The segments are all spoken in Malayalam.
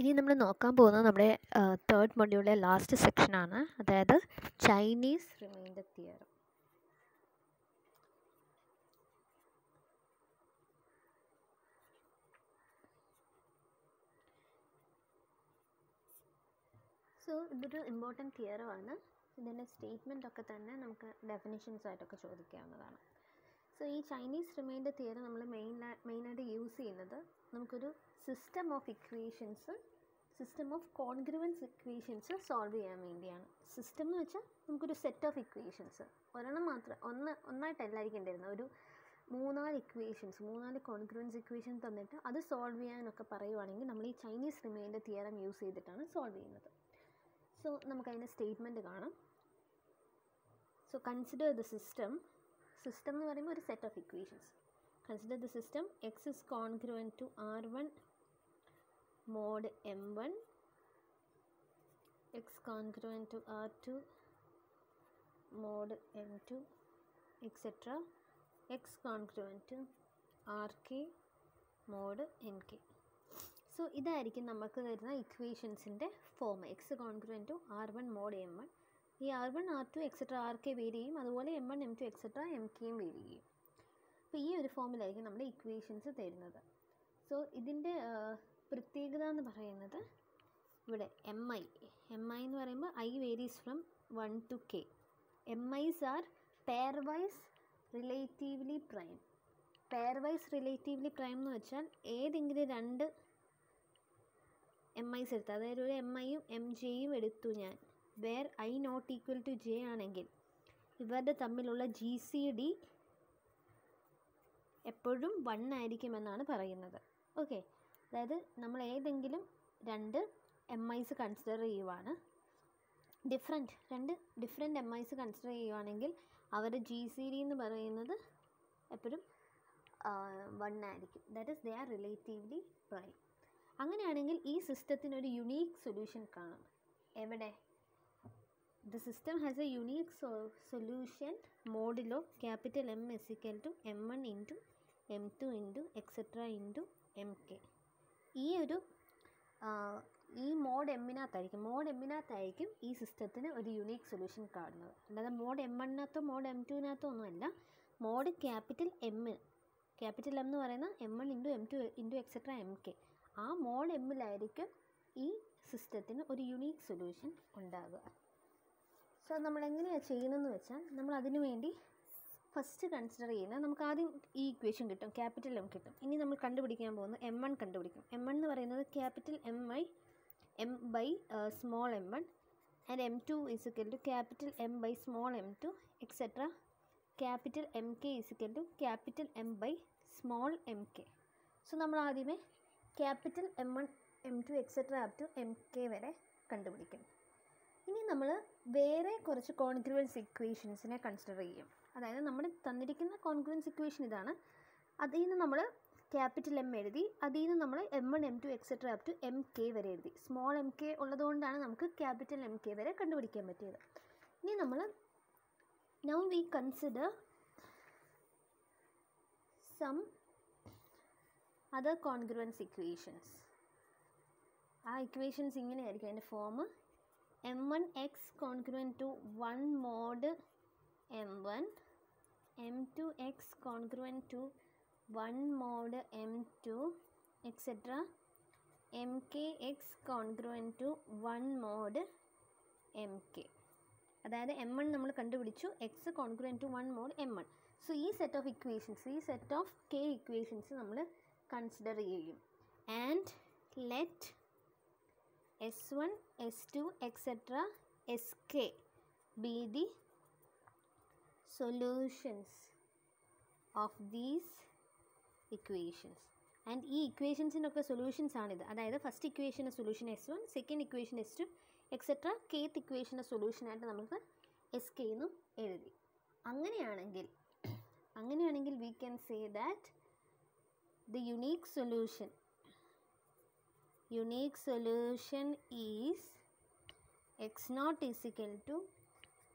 ഇനി നമ്മൾ നോക്കാൻ പോകുന്നത് നമ്മുടെ തേർഡ് മൊഡ്യൂളിലെ ലാസ്റ്റ് സെക്ഷനാണ്, അതായത് ചൈനീസ് റിമൈൻഡർ തിയറം. സോ ഇതൊരു ഇമ്പോർട്ടൻറ്റ് തിയറമാണ്. ഇതിൻ്റെ സ്റ്റേറ്റ്മെൻ്റ് ഒക്കെ തന്നെ നമുക്ക് ഡെഫിനിഷൻസ് ആയിട്ടൊക്കെ ചോദിക്കാവുന്നതാണ്. സോ ഈ ചൈനീസ് റിമൈൻഡർ തിയറം നമ്മൾ മെയിനായിട്ട് യൂസ് ചെയ്യുന്നത് നമുക്കൊരു system of congruence equations solve ചെയ്യാൻ വേണ്ടിയാണ്. സിസ്റ്റം എന്ന് വെച്ചാൽ നമുക്കൊരു സെറ്റ് ഓഫ് ഇക്വേഷൻസ്, ഒന്നായിട്ടല്ലായിരിക്കും തരുന്നത്, ഒരു 3-4 ഇക്വേഷൻസ്, 3-4 കോൺഗ്രുവൻസ് ഇക്വേഷൻ തന്നിട്ട് അത് സോൾവ് ചെയ്യാനൊക്കെ പറയുവാണെങ്കിൽ നമ്മൾ ഈ ചൈനീസ് റിമൈൻഡർ തിയറം യൂസ് ചെയ്തിട്ടാണ് സോൾവ് ചെയ്യുന്നത്. സോ നമുക്കതിൻ്റെ സ്റ്റേറ്റ്മെൻറ്റ് കാണാം. സോ കൺസിഡർ ദ സിസ്റ്റം എന്ന് പറയുമ്പോൾ ഒരു set of equations. Consider the system X is congruent to R1 mod M1, x congruent to R2 mod M2, etc. x congruent to RK mod NK. So ഇതായിരിക്കും നമുക്ക് വരുന്ന ഇക്വേഷൻസിൻ്റെ ഫോം. X congruent to R1 mod M1. ഈ R1 R2 etcetera RK vary ചെയ്യും, അതുപോലെ M1 M2 എക്സെട്ര MKയും വേരി ചെയ്യും. അപ്പോൾ ഈ ഒരു ഫോമിലായിരിക്കും നമ്മുടെ ഇക്വേഷൻസ് തരുന്നത്. സോ ഇതിൻ്റെ പ്രത്യേകത എന്ന് പറയുന്നത് ഇവിടെ എം ഐ എന്ന് പറയുമ്പോൾ i varies from 1 to k. MIs are pairwise relatively prime. Pairwise relatively prime എന്ന് വെച്ചാൽ ഏതെങ്കിലും 2 MIs എടുത്ത്, അതായത് ഒരു MIയും MJയും എടുത്തു ഞാൻ, where I not equal to J ആണെങ്കിൽ ഇവരുടെ തമ്മിലുള്ള GCD എപ്പോഴും 1 ആയിരിക്കുമെന്നാണ് പറയുന്നത്. ഓക്കെ, അതായത് നമ്മൾ ഏതെങ്കിലും 2 MIs കൺസിഡർ ചെയ്യുവാണ്, രണ്ട് ഡിഫറെൻറ്റ് MIs കൺസിഡർ ചെയ്യുവാണെങ്കിൽ അവരുടെ GCD എന്ന് പറയുന്നത് എപ്പോഴും 1 ആയിരിക്കും. That is they are relatively prime. അങ്ങനെയാണെങ്കിൽ ഈ സിസ്റ്റത്തിനൊരു യുണീക്ക് സൊല്യൂഷൻ കാണും. എവിടെ? The system has a unique solution മോഡിലോ capital M is equal to M1 into M2 into etc. into MK. ഈ മോഡ് എമ്മിനകത്തായിരിക്കും ഈ സിസ്റ്റത്തിന് ഒരു യുണീക്ക് സൊല്യൂഷൻ കാണുന്നത്. അല്ലാതെ മോഡ് M1-നകത്തോ മോഡ് M2-നകത്തോ ഒന്നുമല്ല. മോഡ് ക്യാപിറ്റൽ M എന്ന് പറയുന്ന M1 into M2 into etc. MK. ആ മോഡ് എമ്മിലായിരിക്കും ഈ സിസ്റ്റത്തിന് ഒരു യുണീക്ക് സൊല്യൂഷൻ ഉണ്ടാകുക. സോ നമ്മളെങ്ങനെയാണ് ചെയ്യുന്നതെന്ന് വെച്ചാൽ, നമ്മൾ അതിനു വേണ്ടി ഫസ്റ്റ് കൺസിഡർ ചെയ്യുന്നത്, നമുക്ക് ആദ്യം ഈ ഇക്വേഷൻ കിട്ടും, ക്യാപിറ്റൽ M കിട്ടും. ഇനി നമ്മൾ കണ്ടുപിടിക്കാൻ പോകുന്നത് M1 കണ്ടുപിടിക്കും. M1 എന്ന് പറയുന്നത് capital M by small m1 and M2 is equal to capital M by small m2 etcetera capital MK is equal to capital M by small MK. So നമ്മൾ ആദ്യമേ capital M1 M2 etcetera up to MK വരെ കണ്ടുപിടിക്കും. ഇനി നമ്മൾ വേറെ കുറച്ച് കോൺഗ്രുവൻസ് ഇക്വേഷൻസിനെ കൺസിഡർ ചെയ്യും. അതായത് നമ്മുടെ തന്നിരിക്കുന്ന കോൺഗ്രുവൻസ് ഇക്വേഷൻ ഇതാണ്. അതിൽ നിന്ന് നമ്മൾ ക്യാപിറ്റൽ M എഴുതി, അതിൽ നിന്ന് നമ്മൾ M1 M2 etcetera up to MK വരെ എഴുതി. സ്മോൾ MK ഉള്ളതുകൊണ്ടാണ് നമുക്ക് ക്യാപിറ്റൽ MK വരെ കണ്ടുപിടിക്കാൻ പറ്റിയത്. ഇനി നമ്മൾ now we consider some other congruence equations. ആ ഇക്വേഷൻസ് ഇങ്ങനെയായിരിക്കും അതിൻ്റെ form. M1x congruent to 1 mod M1, M2x congruent to 1 mod M2 etc. MKx congruent to 1 mod MK. അതായത് M1 നമ്മൾ കണ്ടുപിടിച്ചു, x congruent to 1 mod M1. So ഈ സെറ്റ് ഓഫ് k ഇക്വേഷൻസ് നമ്മൾ കൺസിഡർ ചെയ്യും. And let S1, S2, etc. Sk be the solutions of these equations. And ഈ ഇക്വേഷൻസിനൊക്കെ സൊല്യൂഷൻസ് ആണിത്. അതായത് ഫസ്റ്റ് ഇക്വേഷൻ്റെ solution S1, second equation S2 etcetera kth ഇക്വേഷൻ്റെ സൊല്യൂഷനായിട്ട് നമുക്ക് Sk എന്നും എഴുതി. അങ്ങനെയാണെങ്കിൽ we can say that the unique solution is x naught is equal to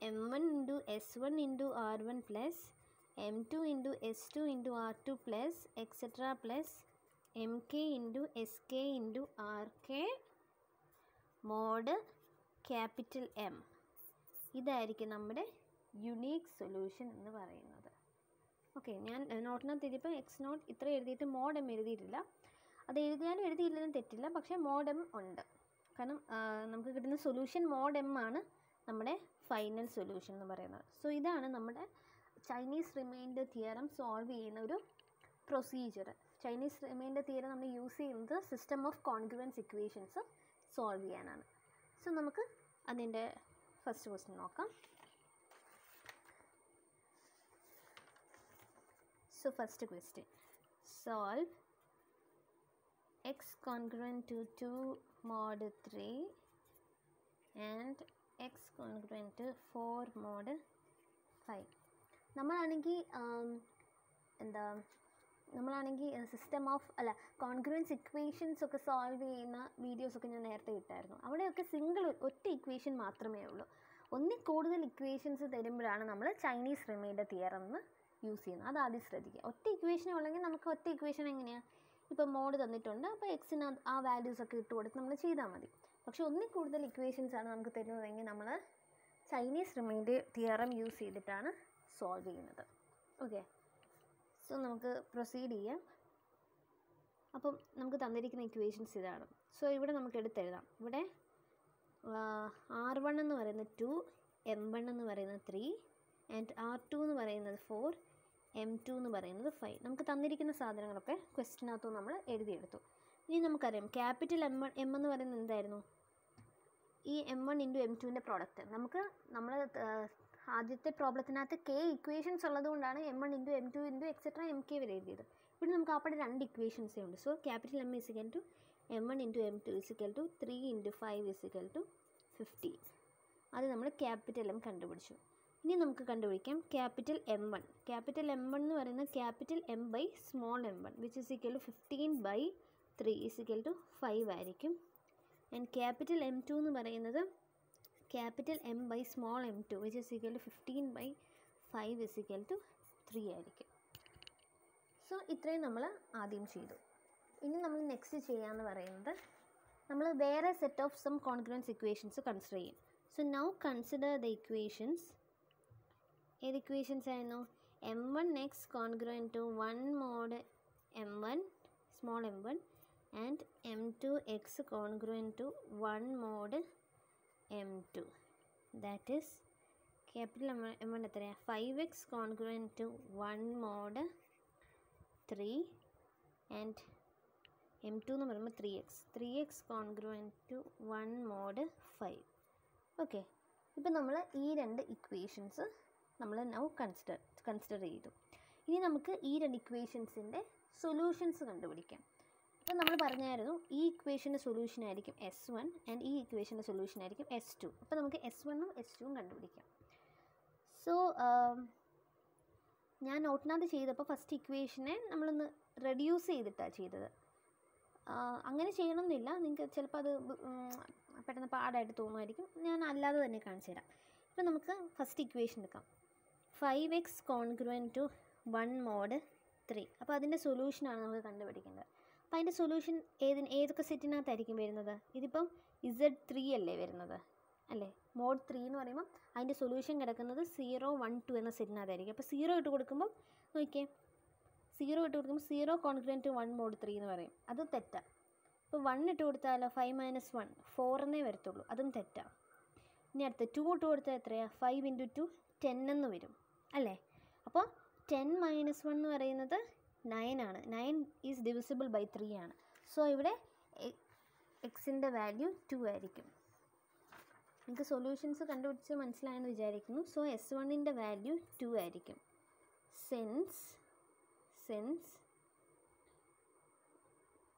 M1 into S1 into R1 plus M2 into S2 into R2 plus etc. plus MK into SK into RK mod capital M, ഇതായിരിക്കും നമ്മുടെ യുണീക്ക് സൊല്യൂഷൻ എന്ന് പറയുന്നത്. ഓക്കെ, ഞാൻ നോട്ടിനകത്ത് എഴുതിയപ്പോൾ എക്സ് നോട്ട് ഇത്ര എഴുതിയിട്ട് മോഡ് എം എഴുതിയിട്ടില്ല. അത് എഴുതിയാലും എഴുതിയില്ലെങ്കിലും തെറ്റില്ല, പക്ഷേ മോഡ് എം ഉണ്ട്. കാരണം നമുക്ക് കിട്ടുന്ന സൊല്യൂഷൻ മോഡ് എം ആണ് നമ്മുടെ ഫൈനൽ സൊല്യൂഷൻ എന്ന് പറയുന്നത്. സോ ഇതാണ് നമ്മുടെ ചൈനീസ് റിമൈൻഡർ തിയറം സോൾവ് ചെയ്യുന്ന ഒരു പ്രൊസീജിയർ. ചൈനീസ് റിമൈൻഡർ തിയറം നമ്മൾ യൂസ് ചെയ്യുന്നത് system of congruence equations solve ചെയ്യാനാണ്. സോ നമുക്ക് അതിൻ്റെ ഫസ്റ്റ് ക്വസ്റ്റ്യൻ നോക്കാം. So first question, solve x congruent to 2 mod 3 and x congruent to 4 mod 5. നമ്മളാണെങ്കിൽ സിസ്റ്റം ഓഫ് കോൺഗ്രുവൻസ് ഇക്വേഷൻസ് ഒക്കെ സോൾവ് ചെയ്യുന്ന വീഡിയോസൊക്കെ ഞാൻ നേരത്തെ ഇട്ടായിരുന്നു. അവിടെയൊക്കെ ഒറ്റ ഇക്വേഷൻ മാത്രമേ ഉള്ളൂ. ഒന്നിൽ കൂടുതൽ ഇക്വേഷൻസ് തരുമ്പോഴാണ് നമ്മൾ ചൈനീസ് റിമൈൻഡർ തിയറം എന്ന് യൂസ് ചെയ്യുന്നത്. അത് ആദ്യം ശ്രദ്ധിക്കുക. ഒറ്റ ഇക്വേഷൻ ഉള്ളെങ്കിൽ നമുക്ക് ഒറ്റ ഇക്വേഷൻ എങ്ങനെയാണ്, ഇപ്പോൾ മോഡ് തന്നിട്ടുണ്ട്, അപ്പോൾ എക്സിന് ആ വാല്യൂസൊക്കെ ഇട്ട് കൊടുത്ത് നമ്മൾ ചെയ്താൽ മതി. പക്ഷേ ഒന്നിൽ കൂടുതൽ ഇക്വേഷൻസ് ആണ് നമുക്ക് തരുന്നതെങ്കിൽ നമ്മൾ ചൈനീസ് റിമൈൻഡർ തിയറം യൂസ് ചെയ്തിട്ടാണ് സോൾവ് ചെയ്യുന്നത്. ഓക്കെ, സോ നമുക്ക് പ്രൊസീഡ് ചെയ്യാം. അപ്പം നമുക്ക് തന്നിരിക്കുന്ന ഇക്വേഷൻസ് ഇതാണ്. സോ ഇവിടെ നമുക്ക് എടുത്തെഴുതാം. ഇവിടെ R1 എന്ന് പറയുന്നത് 2, M1 എന്ന് പറയുന്നത് 3 ആൻഡ് R2 എന്ന് പറയുന്നത് 4, M2 എന്ന് പറയുന്നത് 5. നമുക്ക് തന്നിരിക്കുന്ന സാധനങ്ങളൊക്കെ ക്വസ്റ്റിനകത്തും നമ്മൾ എഴുതിയെടുത്തു. ഇനി നമുക്കറിയാം ക്യാപിറ്റൽ എം എന്ന് പറയുന്നത് എന്തായിരുന്നു, ഈ M1 ഇൻറ്റു M2ൻ്റെ പ്രോഡക്റ്റ്. നമ്മൾ ആദ്യത്തെ പ്രോബ്ലത്തിനകത്ത് k ഇക്വേഷൻസ് ഉള്ളതുകൊണ്ടാണ് M1 into M2 into etcetera MK വരെ എഴുതിയത്. ഇവിടെ നമുക്ക് അവിടെ 2 ഇക്വേഷൻസേ ഉണ്ട്. So capital M is equal to M1 into M2 is equal to 3 into 5 is equal to 15. അത് നമ്മൾ ക്യാപിറ്റൽ M കണ്ടുപിടിച്ചു. ഇനി നമുക്ക് കണ്ടുപിടിക്കാം ക്യാപിറ്റൽ M1. ക്യാപിറ്റൽ M1 എന്ന് പറയുന്നത് capital M by small m1 which is equal to 15/3 is equal to 5 ആയിരിക്കും. ആൻഡ് ക്യാപിറ്റൽ M2 എന്ന് പറയുന്നത് capital M by small m2 which is equal to 15/5 is equal to 3 ആയിരിക്കും. സോ ഇത്രയും നമ്മൾ ആദ്യം ചെയ്തു. ഇനി നമ്മൾ നെക്സ്റ്റ് ചെയ്യാമെന്ന് പറയുന്നത് നമ്മൾ വേറെ set of some congruence equations consider ചെയ്യും. So now consider the equations. ഏത് ഇക്വേഷൻസ് ആയിരുന്നു, M1x congruent to 1 mod m1 small m1 and M2x congruent to 1 mod m2. That is capital M1 എത്രയാണ്, 5x congruent to 1 mod 3 and M2 എന്ന് പറയുമ്പോൾ 3x congruent to 1 mod 5. Okay, ഇപ്പം നമ്മൾ ഈ 2 ഇക്വേഷൻസ് നമ്മൾ നൗ കൺസിഡർ ചെയ്തു. ഇനി നമുക്ക് ഈ 2 ഇക്വേഷൻസിൻ്റെ സൊല്യൂഷൻസ് കണ്ടുപിടിക്കാം. അപ്പോൾ നമ്മൾ പറഞ്ഞായിരുന്നു ഈ ഇക്വേഷൻ്റെ സൊല്യൂഷൻ ആയിരിക്കും S1 ആൻഡ് ഈ ഇക്വേഷൻ്റെ സൊല്യൂഷൻ ആയിരിക്കും S2. അപ്പോൾ നമുക്ക് S1ഉം S2ഉം കണ്ടുപിടിക്കാം. സോ ഞാൻ നോട്ടിനകത്ത് ചെയ്തപ്പോൾ ഫസ്റ്റ് ഇക്വേഷനെ നമ്മളൊന്ന് റെഡ്യൂസ് ചെയ്തിട്ടാണ് ചെയ്തത്. അങ്ങനെ ചെയ്യണമെന്നില്ല, നിങ്ങൾക്ക് ചിലപ്പോൾ അത് പെട്ടെന്ന് പാടായിട്ട് തോന്നുമായിരിക്കും. ഞാൻ അല്ലാതെ തന്നെ കാണിച്ചു തരാം. ഇപ്പോൾ നമുക്ക് ഫസ്റ്റ് ഇക്വേഷൻ എടുക്കാം. 5x congruent to 1 mod 3. അപ്പോൾ അതിൻ്റെ സൊല്യൂഷനാണ് നമുക്ക് കണ്ടുപിടിക്കേണ്ടത്. അപ്പോൾ അതിൻ്റെ സൊല്യൂഷൻ ഏതൊക്കെ സെറ്റിനകത്തായിരിക്കും വരുന്നത്, ഇതിപ്പം Z3 അല്ലേ വരുന്നത് അല്ലേ. mod 3 എന്ന് പറയുമ്പോൾ അതിൻ്റെ സൊല്യൂഷൻ കിടക്കുന്നത് 0, 1, 2 എന്ന സെറ്റിനകത്തായിരിക്കും. അപ്പോൾ 0 ഇട്ട് കൊടുക്കുമ്പം നോക്കിയേ, 0 ഇട്ട് കൊടുക്കുമ്പോൾ 0 കോൺഗ്രുവൻറ്റ് ടു 1 mod 3 എന്ന് പറയും. അത് തെറ്റാണ്. ഇപ്പോൾ 1 ഇട്ട് കൊടുത്താലോ 5 - 1 4 എന്നേ വരത്തുള്ളൂ, അതും തെറ്റാണ്. ഇനി അടുത്ത് 2 ഇട്ട് കൊടുത്താൽ എത്രയാണ്, 5 × 2 10 എന്ന് വരും അല്ലേ. അപ്പോൾ 10 - 1 എന്ന് പറയുന്നത് 9 ആണ്. 9 ഈസ് ഡിവിസിബിൾ ബൈ 3 ആണ്. സോ ഇവിടെ എക്സിൻ്റെ വാല്യൂ 2 ആയിരിക്കും. നിങ്ങൾക്ക് സൊല്യൂഷൻസ് കണ്ടുപിടിച്ച് മനസ്സിലായെന്ന് വിചാരിക്കുന്നു. സോ S1ൻ്റെ വാല്യൂ 2 ആയിരിക്കും. Since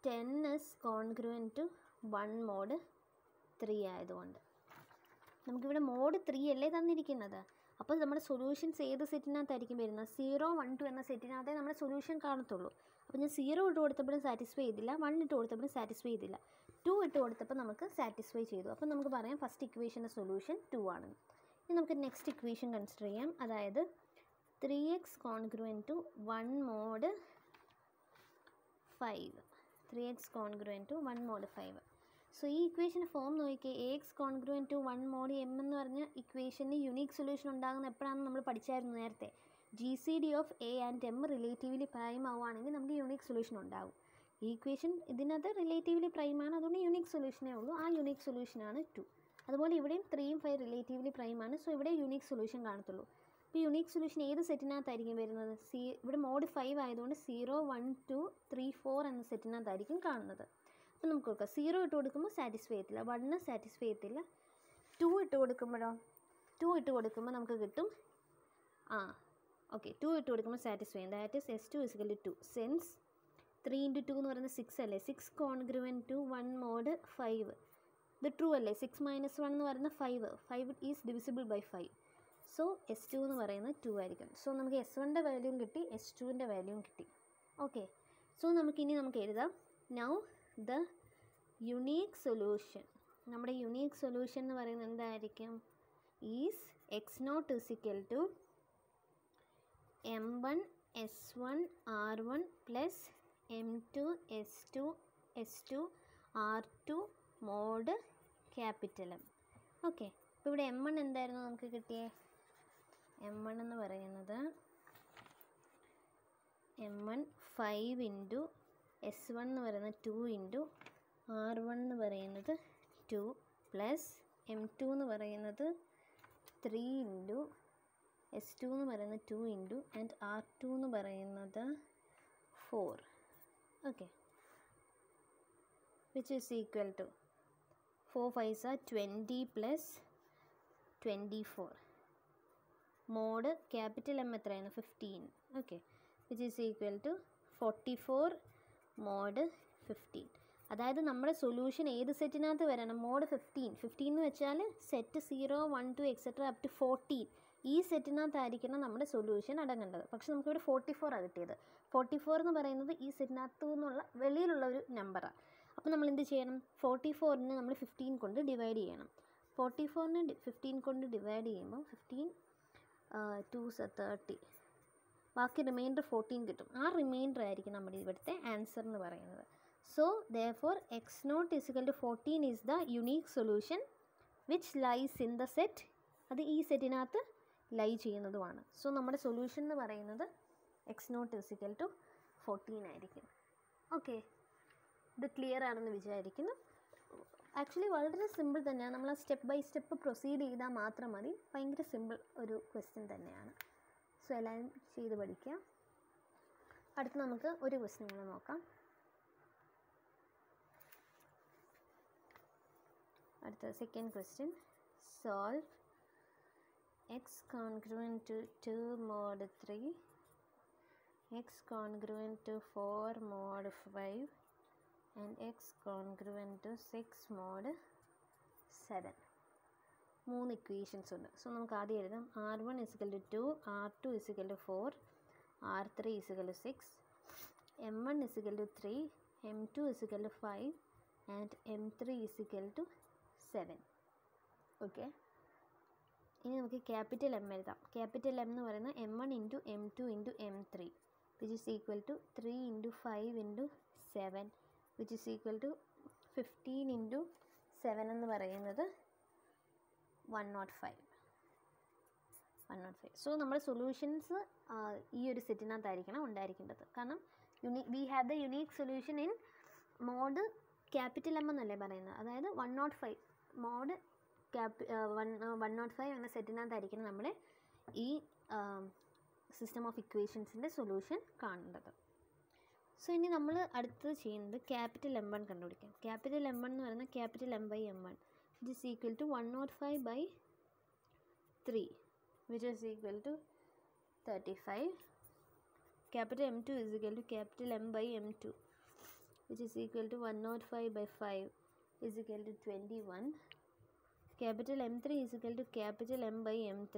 10 is congruent to 1 mod 3 ആയതുകൊണ്ട് നമുക്കിവിടെ mod 3 അല്ലേ തന്നിരിക്കുന്നത്. അപ്പോൾ നമ്മുടെ സൊല്യൂഷൻസ് ഏത് സെറ്റിനകത്തായിരിക്കും വരുന്നത്, 0, 1, 2 എന്ന സെറ്റിനകത്തേ നമ്മുടെ സൊല്യൂഷൻ കാണത്തുള്ളൂ. അപ്പോൾ ഞാൻ 0 ഇട്ട് കൊടുത്തപ്പോഴും സാറ്റിസ്ഫൈ ചെയ്തില്ല, 1 ഇട്ട് കൊടുത്തപ്പോഴും സാറ്റിസ്ഫൈ ചെയ്തില്ല, 2 ഇട്ട് കൊടുത്തപ്പോൾ നമുക്ക് സാറ്റിസ്ഫൈ ചെയ്തു. അപ്പോൾ നമുക്ക് പറയാം ഫസ്റ്റ് ഇക്വേഷൻ്റെ സൊല്യൂഷൻ 2 ആണെന്ന്. ഇനി നമുക്ക് നെക്സ്റ്റ് ഇക്വേഷൻ കൺസിഡർ ചെയ്യാം. അതായത് 3x congruent to 1 mod 5. 3x congruent to 1 mod 5. So ഈ ഇക്വേഷൻ ഫോം നോക്കിയാൽ A X congruent to 1 mod M എന്ന് പറഞ്ഞ ഇക്വേഷന് യുണീക്ക് സൊല്യൂഷൻ ഉണ്ടാകുന്ന എപ്പോഴാണെന്ന് നമ്മൾ പഠിച്ചായിരുന്നു നേരത്തെ. G C D of A and M relatively prime ആവുകയാണെങ്കിൽ നമുക്ക് യുണീക്ക് സൊല്യൂഷൻ ഉണ്ടാവും. ഈ ഇക്വേഷൻ ഇതിനകത്ത് റിലേറ്റീവ്ലി പ്രൈമാണ്, അതുകൊണ്ട് യുണീക്ക് സൊല്യൂഷനേ ഉള്ളൂ. ആ യുണീക്ക് സൊല്യൂഷനാണ് 2. അതുപോലെ ഇവിടെയും 3ഉം 5 റിലേറ്റീവ്ലി പ്രൈമാണ്. സോ ഇവിടെ യുണീക്ക് സൊല്യൂഷൻ കാണത്തുള്ളൂ. ഇപ്പോൾ യുണീക്ക് സൊല്യൂഷൻ ഏത് സെറ്റിനകത്തായിരിക്കും വരുന്നത്? ഇവിടെ മോഡ് 5 ആയതുകൊണ്ട് 0, 1, 2, 3, 4 എന്ന സെറ്റിനകത്തായിരിക്കും കാണുന്നത്. അപ്പോൾ നമുക്ക് നോക്കാം. 0 ഇട്ട് കൊടുക്കുമ്പോൾ സാറ്റിസ്ഫൈ ചെയ്യത്തില്ല, 1 സാറ്റിസ്ഫൈ ചെയ്യത്തില്ല. 2 ഇട്ട് കൊടുക്കുമ്പോഴോ? 2 ഇട്ട് കൊടുക്കുമ്പോൾ നമുക്ക് കിട്ടും ഓക്കെ 2 ഇട്ട് കൊടുക്കുമ്പോൾ സാറ്റിസ്ഫൈ ചെയ്യും. That is S2 = 2. സെൻസ് 3 × 2 എന്ന് പറയുന്നത് 6 അല്ലേ? 6 കോൺഗ്രുവൻ ടു 1 മോഡ് 5. ഇത് ട്രൂ അല്ലേ? 6 - 1 എന്ന് പറയുന്നത് 5 is divisible by 5. So S2 എന്ന് പറയുന്നത് 2 ആയിരിക്കും. സോ നമുക്ക് S1ൻ്റെ വാല്യൂവും കിട്ടി, S2ൻ്റെ വാല്യൂവും കിട്ടി. ഓക്കെ, സോ നമുക്കിനി എഴുതാം. നൗ ദ യുണീക്ക് സൊല്യൂഷൻ, നമ്മുടെ യുണീക്ക് സൊല്യൂഷൻ എന്ന് പറയുന്നത് എന്തായിരിക്കും? Is x0 = m1 s1 r1 plus m2 s2 r2 mod capital M. Okay, അപ്പോൾ ഇവിടെ M1 എന്തായിരുന്നു നമുക്ക് കിട്ടിയേ? M1 എന്ന് പറയുന്നത് M1 5 × S1 എന്ന് പറയുന്നത് 2 × R1 എന്ന് പറയുന്നത് 2 പ്ലസ് M2 എന്ന് പറയുന്നത് 3 × S2 എന്ന് പറയുന്നത് 2 × ആൻഡ് R2 എന്ന് പറയുന്നത് 4. Okay, which is equal to 4 5s are 20 plus 24. Mod capital M എത്രയാണ്? 15. Okay, which is equal to 44 mod 15. അതായത് നമ്മുടെ സൊല്യൂഷൻ ഏത് സെറ്റിനകത്ത് വരണം? മോഡ് 15 എന്ന് വെച്ചാൽ സെറ്റ് 0, 1, 2 എക്സെട്ര അപ് ടു 14. ഈ സെറ്റിനകത്തായിരിക്കണം നമ്മുടെ സൊല്യൂഷൻ അടങ്ങേണ്ടത്. പക്ഷെ നമുക്കിവിടെ 44 കിട്ടിയത്. 44 എന്ന് പറയുന്നത് ഈ സെറ്റിനകത്തു നിന്നുള്ള വെളിയിലുള്ള ഒരു നമ്പറാണ്. അപ്പോൾ നമ്മൾ എന്ത് ചെയ്യണം? 44നെ നമ്മൾ 15 കൊണ്ട് ഡിവൈഡ് ചെയ്യണം. 44നെ 15 കൊണ്ട് ഡിവൈഡ് ചെയ്യുമ്പോൾ 15 2s 30, ബാക്കി റിമൈൻഡർ 14 കിട്ടും. ആ റിമൈൻഡർ ആയിരിക്കും നമ്മുടെ ഇവിടുത്തെ ആൻസർ എന്ന് പറയുന്നത്. So therefore x0 = 14 is the unique solution which lies in the set. അത് ഈ സെറ്റിനകത്ത് ലൈ ചെയ്യുന്നതുമാണ്. സോ നമ്മുടെ സൊല്യൂഷൻ എന്ന് പറയുന്നത് x0 = 14 ആയിരിക്കും. ഓക്കെ, ഇത് ക്ലിയർ ആണെന്ന് വിചാരിക്കുന്നു. ആക്ച്വലി വളരെ സിമ്പിൾ തന്നെയാണ്. നമ്മൾ ആ സ്റ്റെപ്പ് ബൈ സ്റ്റെപ്പ് പ്രൊസീഡ് ചെയ്താൽ മാത്രം മതി. ഭയങ്കര സിമ്പിൾ ഒരു ക്വസ്റ്റ്യൻ തന്നെയാണ്. സോ എല്ലാവരും ചെയ്ത് പഠിക്കുക. അടുത്ത് നമുക്ക് ഒരു ക്വസ്റ്റ്യൻ കൂടെ നോക്കാം. അടുത്ത second question. Solve x congruent to 2 mod 3, x congruent to 4 mod 5 and x congruent to 6 mod 7. 3 equations ഉണ്ട്. സോ നമുക്ക് ആദ്യം എഴുതാം. R1 = 2, R2 = 4, R3 = 6, M1 = 3, M2 = 5 and M3 = 7. Okay, ഇനി നമുക്ക് ക്യാപിറ്റൽ M എഴുതാം. ക്യാപിറ്റൽ M എന്ന് പറയുന്നത് M1 × M2 × M3 which is equal to 3 × 5 × 7 which is equal to 15 × 7 എന്ന് പറയുന്നത് 105. സോ നമ്മുടെ സൊല്യൂഷൻസ് ഈ ഒരു സെറ്റിനകത്തായിരിക്കണം ഉണ്ടായിരിക്കേണ്ടത്. കാരണം we have the unique solution in mod capital M എന്നല്ലേ പറയുന്നത്. അതായത് 105 മോഡ് 105 എന്ന സെറ്റിനകത്തായിരിക്കണം നമ്മുടെ ഈ സിസ്റ്റം ഓഫ് ഇക്വേഷൻസിൻ്റെ സൊല്യൂഷൻ കാണേണ്ടത്. സോ ഇനി നമ്മൾ അടുത്തത് ചെയ്യുന്നത് ക്യാപിറ്റൽ M1 കണ്ടുപിടിക്കാം. ക്യാപിറ്റൽ M1 എന്ന് പറയുന്നത് capital M/M1 which is equal to 105/3 which is equal to 35. Capital M2 is equal to capital M/M2 which is equal to 105/5 is equal to 21. Capital M3 is equal to capital M/M3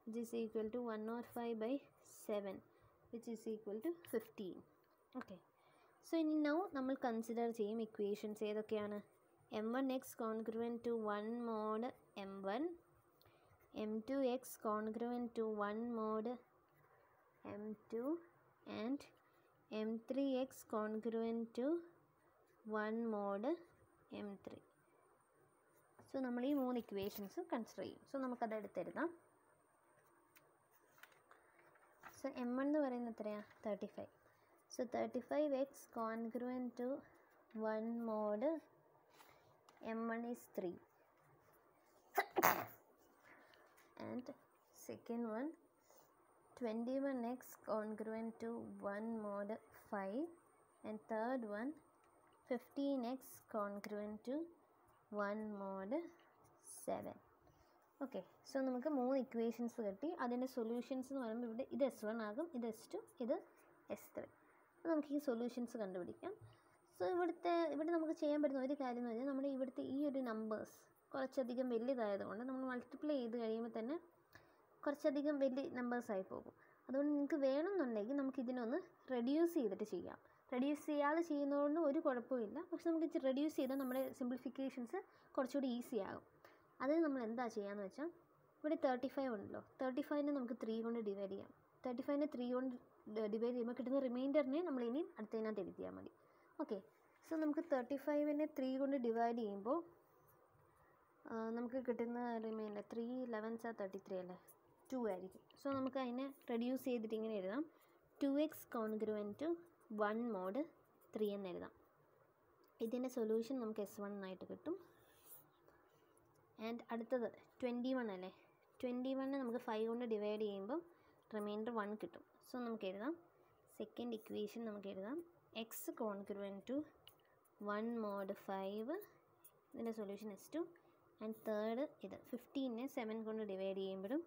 which is equal to 105/7 which is equal to 15. Okay, so now നമ്മൾ കൺസിഡർ ചെയ്യും ഇക്വേഷൻസ് ഏതൊക്കെയാണ്? M1x congruent to 1 mod M1, M2x congruent to 1 mod M2 and M3x congruent to 1 mod M3. So നമ്മൾ ഈ 3 ഇക്വേഷൻസ് കൺസിഡർ ചെയ്യും. സോ നമുക്കത് എടുത്തെഴുതാം. സോ m1 എന്ന് പറയുന്നത് എത്രയാണ്? 35. So 35x congruent to 1 mod m1 is 3. And second one 21x congruent to 1 mod 5. And third one 15x congruent to 1 mod 7. Okay, so നമുക്ക് 3 ഇക്വേഷൻസ് കിട്ടി. അതിൻ്റെ സൊല്യൂഷൻസ് എന്ന് പറയുമ്പോൾ ഇവിടെ ഇത് S1 ആകും, ഇത് S2, ഇത് S3. അപ്പോൾ നമുക്ക് ഈ സൊല്യൂഷൻസ് കണ്ടുപിടിക്കാം. സോ ഇവിടെ നമുക്ക് ചെയ്യാൻ പറ്റുന്ന ഒരു കാര്യം എന്ന് പറഞ്ഞാൽ നമ്മുടെ ഇവിടുത്തെ ഈ ഒരു നമ്പേഴ്സ് കുറച്ചധികം വലിയതായതുകൊണ്ട് നമ്മൾ മൾട്ടിപ്ലൈ ചെയ്ത് കഴിയുമ്പോൾ തന്നെ കുറച്ചധികം വലിയ നമ്പേഴ്സായി പോകും. അതുകൊണ്ട് നിങ്ങൾക്ക് വേണമെന്നുണ്ടെങ്കിൽ നമുക്ക് ഇതിനൊന്ന് റെഡ്യൂസ് ചെയ്തിട്ട് ചെയ്യാം. റെഡ്യൂസ് ചെയ്യാതെ ചെയ്യുന്നതുകൊണ്ട് ഒരു കുഴപ്പമില്ല. പക്ഷെ നമുക്ക് റെഡ്യൂസ് ചെയ്താൽ നമ്മുടെ സിംപ്ലിഫിക്കേഷൻസ് കുറച്ചുകൂടി ഈസി ആകും. അതിന് നമ്മൾ എന്താ ചെയ്യാന്ന് വെച്ചാൽ ഇവിടെ 35 ഉണ്ടല്ലോ, 35നെ നമുക്ക് 3 കൊണ്ട് ഡിവൈഡ് ചെയ്യാം. 35നെ 3 കൊണ്ട് ഡിവൈഡ് ചെയ്യുമ്പോൾ കിട്ടുന്ന റിമൈൻഡറിനെ നമ്മൾ ഇനിയും അടുത്തതിനകത്ത് എഴുതിയാൽ മതി. ഓക്കെ, സോ നമുക്ക് 35നെ 3 കൊണ്ട് ഡിവൈഡ് ചെയ്യുമ്പോൾ നമുക്ക് കിട്ടുന്ന റിമൈൻഡർ 3 11s 33 അല്ലേ, 2 ആയിരിക്കും. സോ നമുക്ക് അതിനെ റെഡ്യൂസ് ചെയ്തിട്ട് ഇങ്ങനെ എഴുതാം, 2x കോൺഗ്രുവൻറ്റ് ടു 1 mod 3 എന്ന് എഴുതാം. ഇതിൻ്റെ സൊല്യൂഷൻ നമുക്ക് S1 ആയിട്ട് കിട്ടും. ആൻഡ് അടുത്തത് 21 അല്ലേ, 21നെ നമുക്ക് 5 കൊണ്ട് ഡിവൈഡ് ചെയ്യുമ്പോൾ റിമൈൻഡർ 1 കിട്ടും. സോ നമുക്ക് എഴുതാം, സെക്കൻഡ് ഇക്വേഷൻ നമുക്ക് എഴുതാം x കോൺഗ്രുവൻറ്റ് ടു 1 mod 5. ഇതിൻ്റെ സൊല്യൂഷൻ S2. ആൻഡ് തേർഡ് ഇത് 15നെ 7 കൊണ്ട് ഡിവൈഡ് ചെയ്യുമ്പോഴും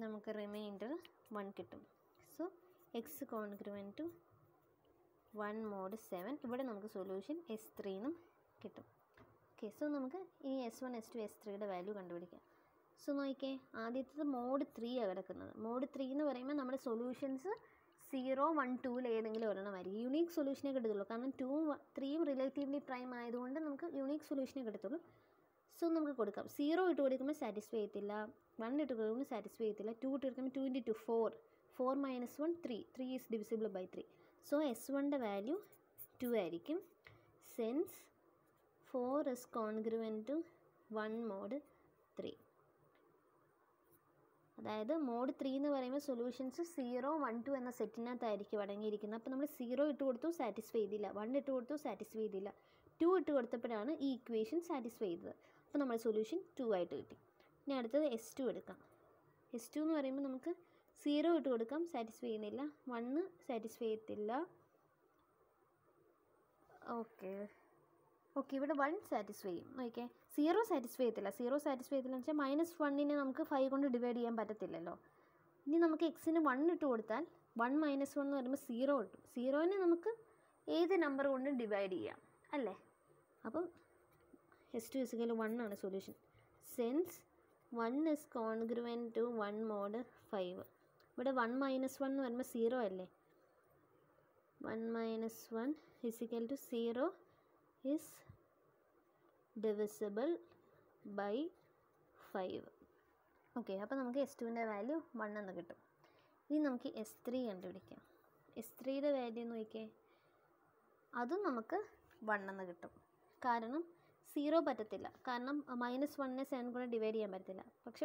നമുക്ക് റിമൈൻഡർ 1 കിട്ടും. So x congruent to 1 mod 7. ഇവിടെ നമുക്ക് സൊല്യൂഷൻ S3 എന്നും കിട്ടും. ഓക്കെ, സോ നമുക്ക് ഈ S1, S2, S3യുടെ വാല്യൂ കണ്ടുപിടിക്കാം. സോ നോക്കിക്കേ, ആദ്യത്തേത് മോഡ് 3 ആണ് കിടക്കുന്നത്. മോഡ് 3 എന്ന് പറയുമ്പോൾ നമ്മുടെ സൊല്യൂഷൻസ് 0, 1, 2ൽ ഏതെങ്കിലും ഒരെണ്ണമായിരിക്കും. യുണീക്ക് സൊല്യൂഷനെ കിട്ടത്തുള്ളൂ. കാരണം 2ഉം 3യും റിലേറ്റീവ്ലി പ്രൈം ആയതുകൊണ്ട് നമുക്ക് യുണീക്ക് സൊല്യൂഷനെ കിട്ടത്തുള്ളൂ. സോ നമുക്ക് കൊടുക്കാം. 0 ഇട്ട് കൊടുക്കുമ്പോൾ സാറ്റിസ്ഫൈ ചെയ്യത്തില്ല, 1 ഇട്ട് കൊടുക്കുമ്പോൾ സാറ്റിസ്ഫൈ ചെയ്യത്തില്ല, 2 ഇട്ട് കൊടുക്കുമ്പോൾ 2 × 2 4, 4 - 1 3 ഈസ് ഡിവിസിബിൾ ബൈ 3. സോ S1ൻ്റെ വാല്യൂ 2 ആയിരിക്കും. Since 4 is congruent to 1 mod 3. അതായത് മോഡ് 3 എന്ന് പറയുമ്പോൾ സൊല്യൂഷൻസ് 0, 1, 2 എന്ന സെറ്റിനകത്തായിരിക്കും അടങ്ങിയിരിക്കുന്നത്. അപ്പോൾ നമ്മൾ 0 ഇട്ട് കൊടുത്തു സാറ്റിസ്ഫൈ ചെയ്തില്ല, 1 ഇട്ട് കൊടുത്തു സാറ്റിസ്ഫൈ ചെയ്തില്ല, 2 ഇട്ട് കൊടുത്തപ്പോഴാണ് ഈ ഇക്വേഷൻ സാറ്റിസ്ഫൈ ചെയ്തത്. അപ്പോൾ നമ്മുടെ സൊല്യൂഷൻ 2 ആയിട്ട് കിട്ടി. ഇനി അടുത്തത് S2 എടുക്കാം. S2 എന്ന് പറയുമ്പോൾ നമുക്ക് 0 ഇട്ട് കൊടുക്കാം, സാറ്റിസ്ഫൈ ചെയ്യുന്നില്ല, 1 സാറ്റിസ്ഫൈ ചെയ്യത്തില്ല. ഓക്കെ, ഇവിടെ 1 സാറ്റിസ്ഫൈ ചെയ്യും. ഓക്കെ, 0 സാറ്റിസ്ഫൈ ചെയ്യത്തില്ല. 0 സാറ്റിസ്ഫൈ ചെയ്തില്ല എന്ന് വെച്ചാൽ -1നെ നമുക്ക് 5 കൊണ്ട് ഡിവൈഡ് ചെയ്യാൻ പറ്റത്തില്ലല്ലോ. ഇനി നമുക്ക് എക്സിന് 1 ഇട്ട് കൊടുത്താൽ 1 - 1 എന്ന് പറയുമ്പോൾ 0 കിട്ടും. 0നെ നമുക്ക് ഏത് നമ്പർ കൊണ്ട് ഡിവൈഡ് ചെയ്യാം അല്ലേ. അപ്പം S2 = 1 ആണ് solution. Sense 1 is congruent to 1 mod 5. ഇവിടെ 1 - 1 എന്ന് പറയുമ്പോൾ 0 അല്ലേ. 1 - 1 = 0 is divisible by 5. ഓക്കെ, അപ്പോൾ നമുക്ക് S2ൻ്റെ വാല്യൂ 1 എന്ന് കിട്ടും. ഇനി നമുക്ക് S3 കണ്ടുപിടിക്കാം. S3യുടെ വാല്യൂ നോക്കിയേ, അതും നമുക്ക് 1 എന്ന് കിട്ടും. കാരണം 0 പറ്റത്തില്ല, കാരണം -1നെ 7 കൊണ്ട് ഡിവൈഡ് ചെയ്യാൻ പറ്റത്തില്ല. പക്ഷേ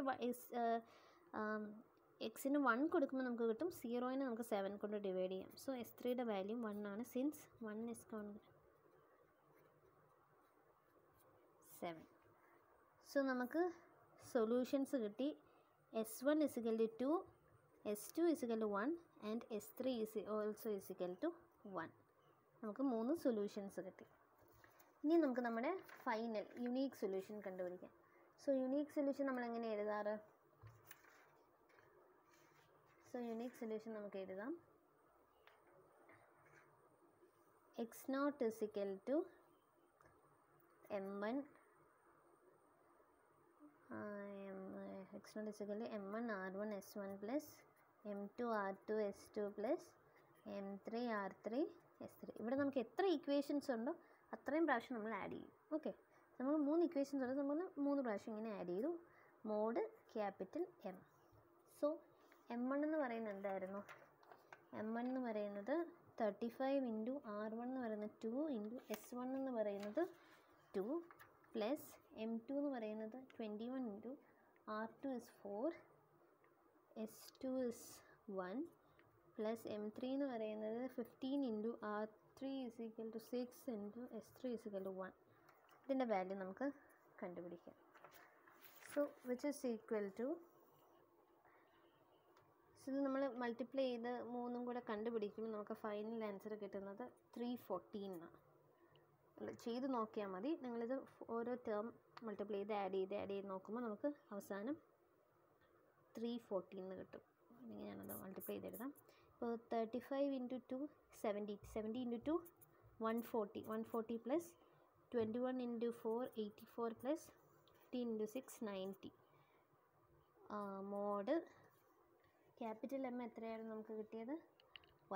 എക്സിന് 1 കൊടുക്കുമ്പോൾ നമുക്ക് കിട്ടും, 0നെ നമുക്ക് 7 കൊണ്ട് ഡിവൈഡ് ചെയ്യാം. സോ S3യുടെ വാല്യൂ 1 ആണ്. Since 1 is congruent 7. സോ നമുക്ക് സൊല്യൂഷൻസ് കിട്ടി. S1 = 2, S2 = 1 and S3 also = 1. നമുക്ക് 3 സൊല്യൂഷൻസ് കിട്ടി. ഇനി നമുക്ക് നമ്മുടെ ഫൈനൽ യുണീക്ക് സൊല്യൂഷൻ കണ്ടുപിടിക്കാം. സോ യുണീക്ക് സൊല്യൂഷൻ നമ്മൾ എങ്ങനെ എഴുതാറ്? സോ യുണീക്ക് സൊല്യൂഷൻ നമുക്ക് എഴുതാം, x0 = m1 x0 = m1 r1 s1 plus m2 r2 s2 plus m3 r3 s3. ഇവിടെ നമുക്ക് എത്ര ഇക്വേഷൻസ് ഉണ്ടോ അത്രയും പ്രാവശ്യം നമ്മൾ ആഡ് ചെയ്യും. ഓക്കെ, നമ്മൾ 3 ഇക്വേഷൻസ് ഉണ്ട്, നമ്മൾ 3 പ്രാവശ്യം ഇങ്ങനെ ആഡ് ചെയ്തു. Mode capital M. So M1 എന്ന് പറയുന്നത് എന്തായിരുന്നു? M1 എന്ന് പറയുന്നത് 35 × R1 എന്ന് പറയുന്നത് 2 × S1 എന്ന് പറയുന്നത് 2 പ്ലസ് M2 എന്ന് പറയുന്നത് 21 into R2 is 4, S2 is 1, plus M3 എന്ന് പറയുന്നത് 15 into R3 is equal to 6 into S3 is equal to 1. ഇതിൻ്റെ വാല്യൂ നമുക്ക് കണ്ടുപിടിക്കാം. So which is equal to, ഇത് നമ്മൾ മൾട്ടിപ്ലൈ ചെയ്ത് മൂന്നും കൂടെ കണ്ടുപിടിക്കുമ്പോൾ നമുക്ക് ഫൈനൽ ആൻസർ കിട്ടുന്നത് 314 എന്നാണ്. ചെയ്ത് നോക്കിയാൽ മതി. നിങ്ങളിത് ഓരോ ടേം മൾട്ടിപ്ലൈ ചെയ്ത് ആഡ് ചെയ്ത് നോക്കുമ്പോൾ നമുക്ക് അവസാനം 314 എന്ന് കിട്ടും. അല്ലെങ്കിൽ ഞാനത് മൾട്ടിപ്ലൈ ചെയ്തെടുക്കാം. ഇപ്പോൾ 35 into 2 70 into 2 140 plus 21 into 4 84 plus 15 into 6 90. Mod capital M എത്രയായിരുന്നു നമുക്ക് കിട്ടിയത്?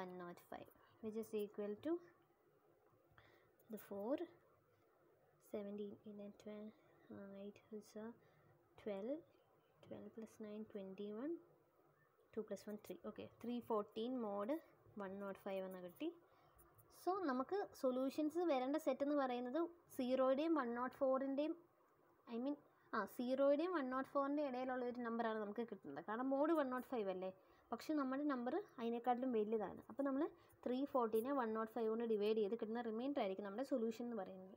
105, which is equal to the 4 17 8 is 12 plus 9 21 2 plus 1 3. Okay, 314 mode 105 എന്ന് കിട്ടി. സോ നമുക്ക് സൊല്യൂഷൻസ് വരേണ്ട സെറ്റ് എന്ന് പറയുന്നത് 0യുടെയും 104ൻ്റെയും സീറോയുടെയും 104ൻ്റെ ഇടയിലുള്ള ഒരു നമ്പറാണ് നമുക്ക് കിട്ടുന്നത്. കാരണം മോഡ് 105 അല്ലേ, പക്ഷെ നമ്മുടെ നമ്പർ അതിനേക്കാട്ടിലും വലുതാണ്. അപ്പോൾ നമ്മൾ 314നെ 105 കൊണ്ട് ഡിവൈഡ് ചെയ്ത് കിട്ടുന്ന റിമൈൻഡർ ആയിരിക്കും നമ്മുടെ സൊല്യൂഷൻ എന്ന് പറയുന്നത്.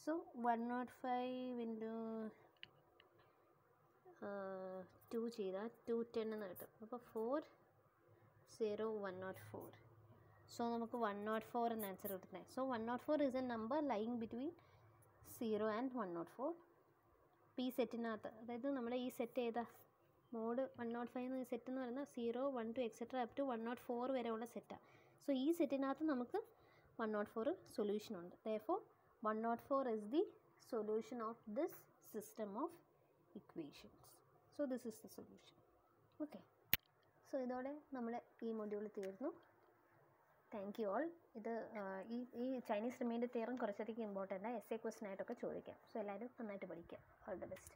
സോ 105 ഇൻറ്റു 2 ചെയ്താൽ 210 എന്ന് കിട്ടും. അപ്പോൾ 40104. സോ നമുക്ക് 104 എന്ന ആൻസർ കിട്ടുന്നത്. So 104 is A number lying between 0 and 104. അപ്പോൾ ഈ സെറ്റിനകത്ത്, അതായത് നമ്മുടെ ഈ സെറ്റ് ഏതാ, മോഡ് 105 എന്ന സെറ്റ് എന്ന് പറയുന്നത് 0 1 2 എക്സെട്ര അപ് ടു 104 വരെയുള്ള സെറ്റാണ്. സോ ഈ സെറ്റിനകത്ത് നമുക്ക് 104 സൊല്യൂഷൻ ഉണ്ട്. Therefore 104 is the solution of this system of equations. So this is the solution. Okay. So ഇതോടെ നമ്മൾ ഈ മൊഡ്യൂൾ തീർന്നു. Thank you all. ഇത് ഈ ചൈനീസ് റിമൈൻഡർ തിയറം കുറച്ചധികം ഇമ്പോർട്ടൻ്റ് ആണ്. എസ് എ ക്വസ്റ്റൻ ആയിട്ടൊക്കെ ചോദിക്കാം. സോ എല്ലാവരും നന്നായിട്ട് പഠിക്കുക. All the best.